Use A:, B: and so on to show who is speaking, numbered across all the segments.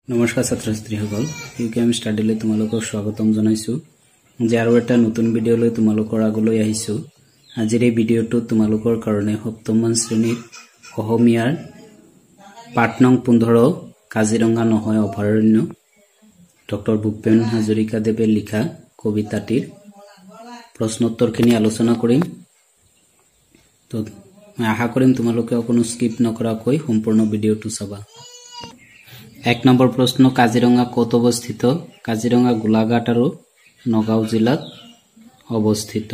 A: নমস্কাৰ ছাত্ৰ ছাত্ৰীসকল ইউকেএম ষ্টাডিলৈ তোমালোকক স্বাগতম জনাইছো যে আৰু এটা নতুন ভিডিঅ' লৈ তোমালোকৰ আগলৈ আহিছো আজিৰ এই ভিডিঅ'টো তোমালোকৰ কাৰণে সপ্তম শ্ৰেণীৰ অসমীয়াৰ পাঠ নং 15 কাজিৰঙা নহয় অভয়াৰণ্য ডক্টৰ ভূপেন হাজৰিকা দেৱে লিখা কবিতাটিৰ প্ৰশ্নোত্তৰখিনি আলোচনা কৰিম তো মই আশা কৰিম তোমালোকে কোনো স্কিপ নকৰাকৈ সম্পূৰ্ণ ভিডিঅ'টো চাবা। 1 নম্বৰ প্ৰশ্ন কাজিৰঙা ক'ত অৱস্থিত? কাজিৰঙা গোলাঘাট আৰু নগাঁও জিলাত অৱস্থিত।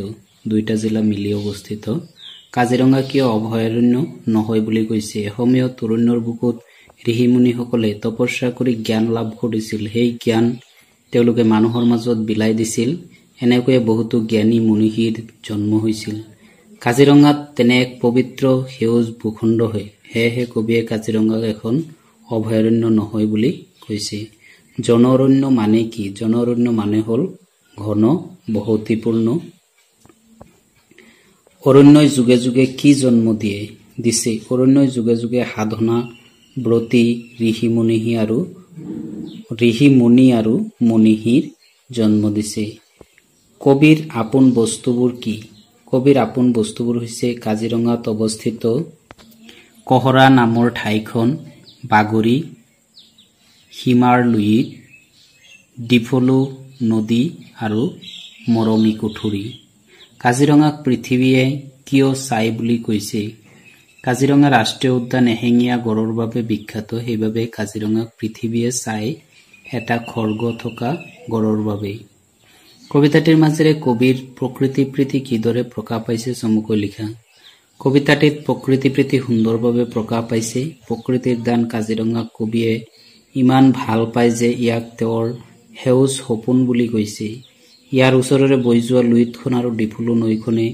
A: দুইটা জিলা মিলি অৱস্থিত। কাজিৰঙা কিয় অভয়াৰণ্য নহয় বুলি কৈছে? এসময়ত তৰুণৰ বুকুত ঋষিমুনিসকলে তপস্যা কৰি জ্ঞান লাভ কৰিছিল। সেই জ্ঞান তেওঁলোকে মানুহৰ মাজত বিলাই দিছিল। এনেকৈ বহুতো জ্ঞানী মনীষীৰ জন্ম হৈছিল। কাজিৰঙাত তেনে এক পবিত্ৰ সেউজ ভূখণ্ড হয়। সেয়েহে কবিয়ে কাজিৰঙাক এখন অভয়াৰণ্য নহয় বুলি কৈছে। জন অৰণ্য মানে কি? জন অৰণ্য মানে হল ঘন বসতিপূৰ্ণ অৰণ্যই যুগে যুগে কি জন্ম দিছে? অৰণ্যই যুগে যুগে সাধনা ব্ৰতী ঋষিমুনি আৰু মনীষীৰ জন্ম দিছে। কবিৰ আপোন বস্তুবোৰ কি? কবিৰ আপোন বস্তুবোৰ হৈছে কাজিৰঙাত অৱস্থিত কহৰা নামৰ ঠাইখন, বাগৰি, সীমাৰ লুইত, ডিফলু নদী আৰু মৰমী কুঠুৰি। কাজিৰঙাক পৃথিৱীয়ে কিয় চাই বুলি কৈছে? কাজিৰঙা ৰাষ্ট্ৰীয় উদ্যান এশিঙীয়া গড়ৰ বাবে বিখ্যাত। সেইবাবে কাজিৰঙাক পৃথিৱীয়ে চাই এটা খৰ্গ থকা গড়ৰ বাবে। কবিতাটিৰ মাজেৰে কবিৰ প্ৰকৃতি প্ৰীতি কিদৰে প্ৰকাশ পাইছে চমুকৈ লিখা। কবিতাটিত প্ৰকৃতি প্ৰীতি সুন্দৰভাৱে প্ৰকাশ পাইছে। প্ৰকৃতিৰ দান কাজিৰঙাক কবিয়ে ইমান ভাল পায় যে ইয়াক তেওঁৰ সেউজ সপোন বুলি কৈছে। ইয়াৰ ওচৰেৰে বৈ যোৱা লুইতখন আৰু ডিফলু নৈখনে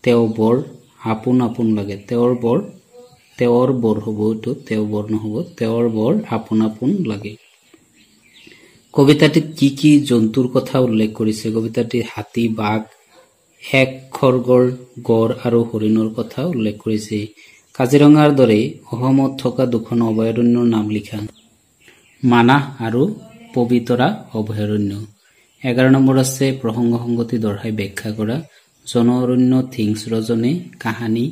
A: তেওঁ বৰ আপোন লাগে। তেওঁৰ বৰ আপোন লাগে। কবিতাটিত কি কি জন্তুৰ কথা উল্লেখ কৰিছে? কবিতাটিত হাতী, বাঘ, এক খৰ্গৰ গড় আৰু হৰিণৰ কথা উল্লেখ কৰিছে। কাজিৰঙাৰ দৰে অসমত থকা দুখন অভয়াৰণ্যৰ নাম লিখা। মানাহ আৰু পবিতৰা অভয়াৰণ্য। 11 নম্বৰ আছে প্ৰসংগ সংগতি দৰ্শাই ব্যাখ্যা কৰা। জন অৰণ্যত হিংস্ৰজনে কাহানি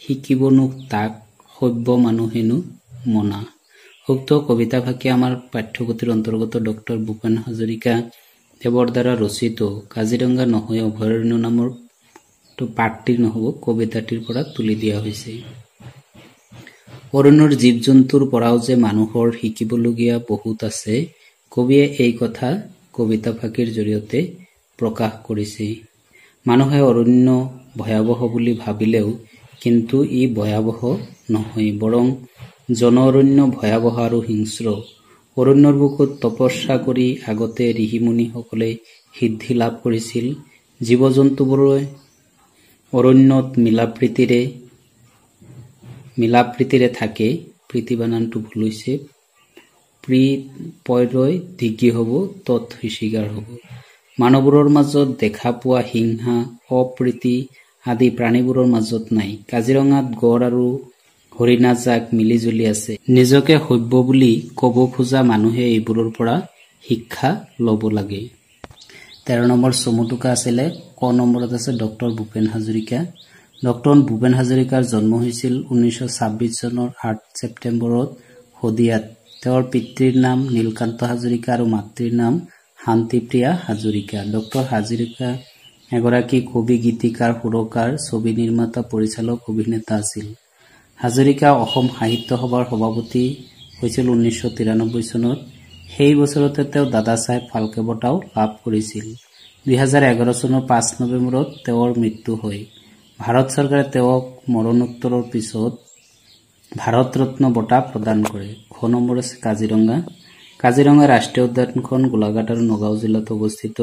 A: শিকিবনো তাক সভ্য মানুহেনো মনা। উক্ত কবিতাভাগে আমাৰ পাঠ্যপুথিৰ অন্তৰ্গত ডক্টৰ ভূপেন হাজৰিকা দেৱৰ দ্বাৰা ৰচিত কাজিৰঙা নহয় অভয়াৰণ্য নামৰ পাঠটিৰ নহব কবিতাটিৰ পৰা তুলি দিয়া হৈছে। অৰণ্যৰ জীৱ জন্তুৰ পৰাও যে মানুহৰ শিকিবলগীয়া বহুত আছে, কবিয়ে এই কথা কবিতাভাগিৰ জৰিয়তে প্ৰকাশ কৰিছে। মানুহে অৰণ্য ভয়াৱহ বুলি ভাবিলেও কিন্তু ই ভয়াৱহ নহয়, বৰং জন অৰণ্য ভয়াৱহ আৰু হিংস্ৰ। অৰণ্যৰ বুকুত তপস্যা কৰি আগতে ঋষিমুনিসকলে সিদ্ধি লাভ কৰিছিল। জীৱ জন্তুবোৰে অৰণ্যত মিলাপ্ৰীতিৰে থাকে। প্ৰীতি বানানটো ভুল হৈছে, পৰয় দীৰ্ঘ হব, তৎ হৃষিকাৰ হব। মানুহবোৰৰ মাজত দেখা পোৱা হিংসা, অপ্ৰীতি আদি প্ৰাণীবোৰৰ মাজত নাই। কাজিৰঙাত গড় আৰু হৰিণা জাক মিলিজুলি আছে। নিজকে সভ্য বুলি কব খোজা মানুহে এইবোৰৰ পৰা শিক্ষা লব লাগে। 13 নম্বৰ চমুটোকা আছিলে। ক নম্বৰত আছে ডক্টৰ ভূপেন হাজৰিকা। ডক্টৰ ভূপেন হাজৰিকাৰ জন্ম হৈছিল 1926 চনৰ 8 ছেপ্টেম্বৰত শদিয়াত। তেওঁৰ পিতৃৰ নাম নীলকান্ত হাজৰিকা আৰু মাতৃৰ নাম শান্তিপ্ৰিয়া হাজৰিকা। ডক্টৰ হাজৰিকা এগৰাকী কবি, গীতিকাৰ, সুৰকাৰ, ছবি নিৰ্মাতা, পৰিচালক, অভিনেতা আছিল। হাজৰিকা অসম সাহিত্য সভাৰ সভাপতি হৈছিল 1993 চনত। সেই বছৰতে তেওঁ দাদা চাহেব ফাল্কে বঁটাও লাভ কৰিছিল। 2011 চনৰ 5 নৱেম্বৰত তেওঁৰ মৃত্যু হয়। ভাৰত চৰকাৰে তেওঁক মৰণোত্তৰৰ পিছত ভাৰত ৰত্ন বঁটা প্ৰদান কৰে। খ নম্বৰ আছে কাজিৰঙা। কাজিৰঙা ৰাষ্ট্ৰীয় উদ্যানখন গোলাঘাট আৰু নগাঁও জিলাত অৱস্থিত।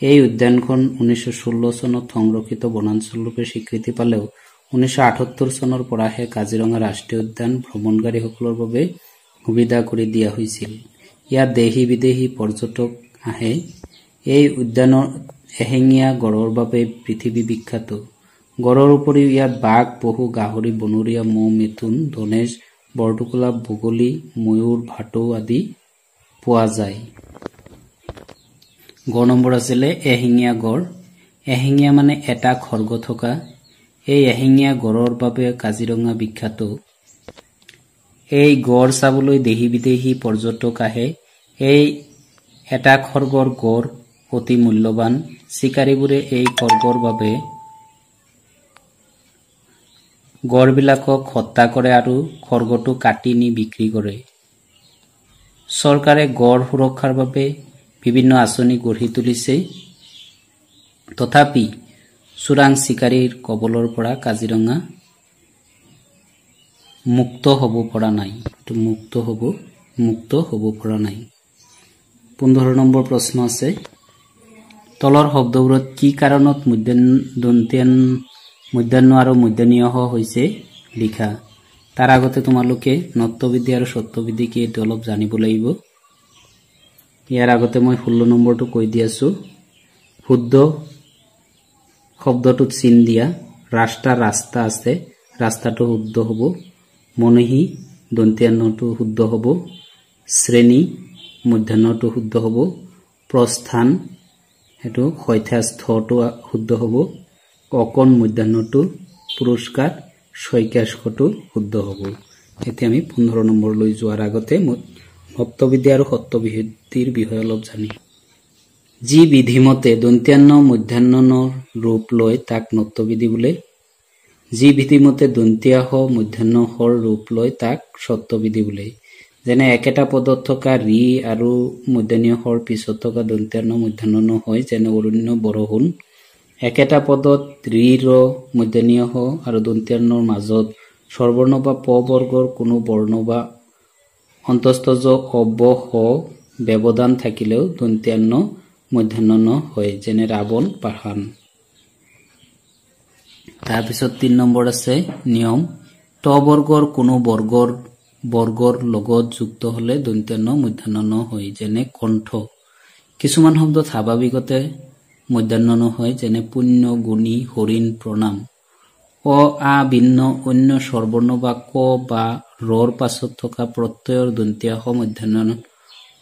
A: এই উদ্যানখন 1916 চনত সংৰক্ষিত বনাঞ্চল ৰূপে স্বীকৃতি পালেও 1978 চনৰ পৰাহে কাজিৰঙা ৰাষ্ট্ৰীয় উদ্যান ভ্ৰমণকাৰীসকলৰ বাবে সুবিধা কৰি দিয়া হৈছিল। ইয়াত দেশী বিদেশী পৰ্যটক আহে। এই উদ্যানৰ এশিঙীয়া গড়ৰ বাবে পৃথিৱী বিখ্যাত। গড়ৰ উপৰিও ইয়াত বাঘ, পহু, গাহৰি, বনৰীয়া মহ, মিথুন, ধনেশ, বৰটোকোলা, বগলী, ময়ূৰ, ভাটৌ আদি পোৱা যায়। গ নম্বৰ আছিলে এশিঙীয়া গড়। এশিঙীয়া মানে এটা খৰ্গ থকা। এই এশিঙীয়া গড়ৰ বাবে কাজিৰঙা বিখ্যাত। এই গড় চাবলৈ দেশী বিদেশী পৰ্যটক আহে। এই এটা খৰ্গৰ গড় অতি মূল্যৱান। চিকাৰীবোৰে এই খৰ্গৰ বাবে গড়বিলাকক হত্যা কৰে আৰু খৰ্গটো কাটি নি বিক্ৰী কৰে। চৰকাৰে গড় সুৰক্ষাৰ বাবে বিভিন্ন আঁচনি গঢ়ি তুলিছে। তথাপি চোৰাং চিকাৰীৰ কবলৰ পৰা কাজিৰঙা মুক্ত হ'ব পৰা নাই। মুক্ত হ'ব পৰা নাই। 15 নম্বৰ প্ৰশ্ন আছে, তলৰ শব্দবোৰত কি কাৰণত মূৰ্ধন্য আৰু মূৰ্ধন্য হ হৈছে লিখা। তাৰ আগতে তোমালোকে নত্যবিধি আৰু সত্যবিধি কি এইটো অলপ জানিব লাগিব। ইয়াৰ আগতে মই 16 নম্বৰটো কৈ দি আছো। শুদ্ধ শব্দটোত চিন দিয়া। ৰাস্তা আছে, ৰাস্তাটো শুদ্ধ হ'ব। মনীষী দন্ত্যান্নটো শুদ্ধ হ'ব। শ্ৰেণী মূৰ্ধন্যটো শুদ্ধ হ'ব। প্ৰস্থান সেইটো শৈথ্যাস্থটো শুদ্ধ হ'ব। অকণ মূৰ্ধন্যটো পুৰস্কাৰ শৈকাস্কটো শুদ্ধ হ'ব। এতিয়া আমি 15 নম্বৰলৈ যোৱাৰ আগতে নত্যবিধি আৰু সত্যবিধিৰ বিষয়ে অলপ জানিম। যি বিধিমতে দন্ত্যান্ন মূৰ্ধন্যৰ ৰূপ লয় তাক নত্যবিধি বোলে। যি বিধিমতে দন্তীয়া হ মূৰ্ধন্য হৰ ৰূপ লয় তাক সত্যবিধি বোলে। যেনে একেটা পদত থকা ৰি আৰু মূৰ্ধন্য হৰ পিছত থকা দন্ত্যান্ন মূৰ্ধন্য হয়। যেনে অৰণ্য বৰষুণ। একেটা পদত ৰি ৰ মূৰ্ধন্য হ আৰু দন্ত্যান্নৰ মাজত স্বৰবৰ্ণ বা প বৰ্গৰ কোনো বৰ্ণ বা অন্তস্থ অব হ ব্যৱধান থাকিলেও দন্ত্যান্ন মূৰ্ধন্য হয়। যেনে ৰাৱণ পাষাণ। তাৰপিছত 3 নম্বৰ আছে নিয়ম। ত বৰ্গৰ কোনো বৰ্গৰ লগত যুক্ত হলে দন্ত্যান্ন মূৰ্ধন্য হয়। যেনে কণ্ঠ। কিছুমান শব্দত স্বাভাৱিকতে মূৰ্ধন্য হয়। যেনে পুণ্য, গুণী, হৰিণ, প্ৰণাম। আ ভিন্ন অন্য স্বৰবৰ্ণ বা ক বা ৰৰ পাছত থকা প্ৰত্যয়ৰ দন্তীয়া হ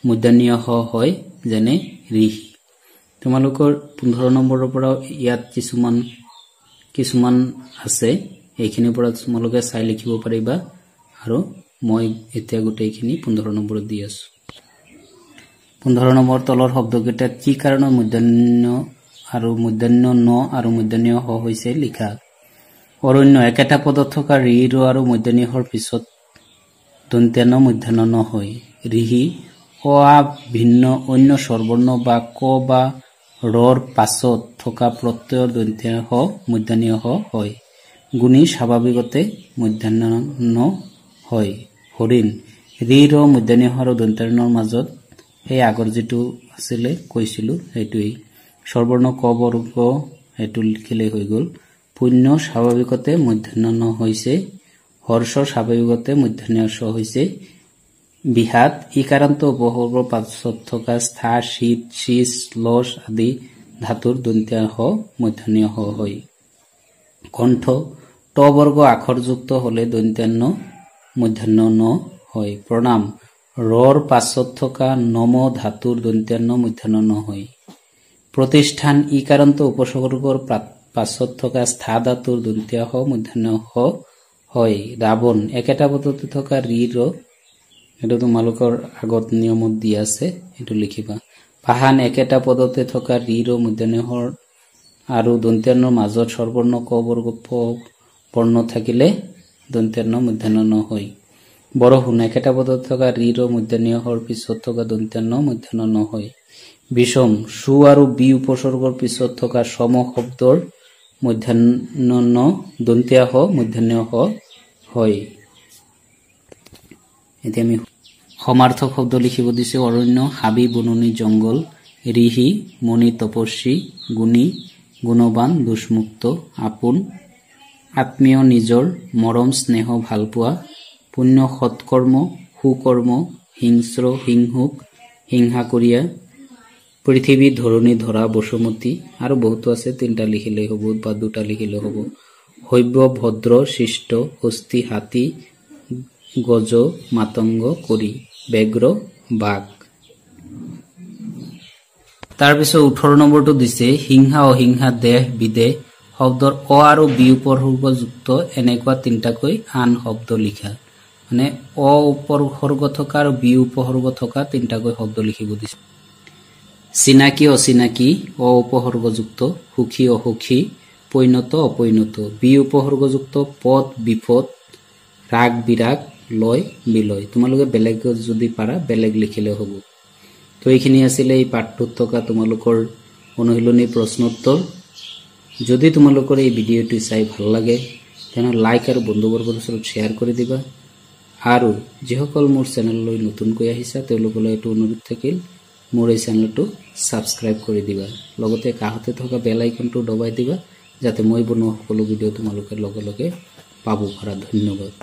A: মূৰ্ধন্য হ হয়। যেনে ঋষি। তোমালোকৰ 15 নম্বৰৰ পৰা ইয়াত কিছুমান আছে। এইখিনিৰ পৰা তোমালোকে চাই লিখিব পাৰিবা আৰু মই এতিয়া গোটেইখিনি 15 নম্বৰত দি আছো। 15 নম্বৰ তলৰ শব্দকেইটাত কি কাৰণত মূৰ্ধন্য ন আৰু মূৰ্ধন্য হ হৈছে লিখা। অৰণ্য একেটা পদত থকা ৰি ৰ আৰু মূৰ্ধন্য হৰ পিছত দন্ত্যান্ন মূৰ্ধন্য হয়। ঋষি আ ভিন্ন অন্য স্বৰবৰ্ণ বা ক বা ৰৰ পাছত থকা প্ৰত্যয়ৰ দন্ত্যান্ন হ মূৰ্ধন্য হ হয়। গুণী স্বাভাৱিকতে মূৰ্ধন্য হয়। হৰিণ ৰি ৰ মূৰ্ধন্য হ আৰু দন্ত্যান্নৰ মাজত সেই আগৰ যিটো আছিলে কৈছিলো সেইটোৱেই। স্বৰবৰ্ণ ক বৰ্গ সেইটো লিখিলে হৈ গ'ল। পুণ্য স্বাভাৱিকতে মূৰ্ধন্য হৈছে। হৰ্ষ স্বাভাৱিকতে মূৰ্ধন্য স হৈছে। বিহাত ইকাৰান্ত উপসৰ্গৰ পাছত থকা স্থা, শীত, শীষ, লছ আদি ধাতুৰ দন্ত্য হ মূৰ্ধন্য হ হয়। কণ্ঠ ত বৰ্গ আখৰযুক্ত হলে দন্ত্যান্ন মূৰ্ধন্য ন হয়। প্ৰণাম ৰৰ পাছত থকা নম ধাতুৰ দন্ত্যান্ন মূৰ্ধন্য ন হয়। প্ৰতিষ্ঠান ইকাৰান্ত উপসৰ্গৰ পাছত থকা স্থা ধাতুৰ দন্ত্য হ মূৰ্ধন্য হ হয়। ৰাৱণ একেটা পদতে থকা ৰি ৰ এইটো তোমালোকৰ আগত নিয়মত দিয়া আছে, এইটো লিখিবা। পাষাণ একেটা পদতে থকা ৰি ৰ মূৰ্ধন্য হ আৰু দন্ত্যান্নৰ মাজত স্বৰবৰ্ণ ক বৰ্গ প বৰ্ণ থাকিলে দন্ত্যান্ন মূৰ্ধন্য ন হয়। বৰষুণ একেটা পদত থকা ৰি ৰ মূৰ্ধন্য হৰ পিছত থকা দন্ত্যান্ন মূৰ্ধন্য ন হয়। বিষম সু আৰু বি উপসৰ্গৰ পিছত থকা সম শব্দৰ মূৰ্ধন্য দন্ত্য হ মূৰ্ধন্য হ হয়। এতিয়া আমি সমাৰ্থক শব্দ লিখিব দিছে। অৰণ্য হাবি বননি জংগল। ঋষি মুনি তপস্বী। গুণী গুণৱান দোষমুক্ত। আপোন আত্মীয় নিজৰ। মৰম স্নেহ ভালপোৱা। পুণ্য সৎকৰ্ম সুকৰ্ম। হিংস্ৰ হিংসুক হিংসাকৰীয়া। পৃথিৱী ধৰণী ধৰা বসুমতী আৰু বহুতো আছে। 3টা লিখিলেই হ'ব বা 2টা লিখিলেও হ'ব। শৈব্য ভদ্ৰ শিষ্ট। হস্তি হাতী। গজ মাতংগ কৰি। ব্যাঘ্ৰ বাঘ। তাৰ পিছত 18 নম্বৰটো দিছে হিংসা অহিংসা দেহ বিদেহ শব্দৰ অ আৰু বি উপসৰ্গযুক্ত এনেকুৱা তিনিটাকৈ আন শব্দ লিখা মানে অ উপসৰ্গ থকা আৰু বি উপসৰ্গ থকা তিনিটাকৈ শব্দ লিখিব দিছে চিনাকি অচিনাকি অ উপসৰ্গযুক্ত সুখী অসুখী পৈণত অপৈণত বি উপসৰ্গযুক্ত পদ বিপদ ৰাগ বিৰাগ লয় বিলয় তোমালোকে বেলেগ যদি পাৰা বেলেগ লিখিলে হ'ব তো এইখিনি আছিল এই পাঠটোত থকা তোমালোকৰ অনুশীলনী প্ৰশ্নোত্তৰ যদি তোমালোকৰ এই ভিডিঅ'টো চাই ভাল লাগে তেনে লাইক আৰু বন্ধুবৰ্গৰ ওচৰত শ্বেয়াৰ কৰি দিবা আৰু যিসকল মোৰ চেনেললৈ নতুনকৈ আহিছা তেওঁলোকলৈ এইটো অনুৰোধ থাকিল মোৰ এই চেনেলটো সাবস্ক্ৰাইব কৰি দিবা লগতে কাষতে থকা বেল আইকনটো দবাই দিবা যাতে মই বনোৱা সকলো ভিডিঅ' তোমালোকে লগে লগে পাব পাৰা ধন্যবাদ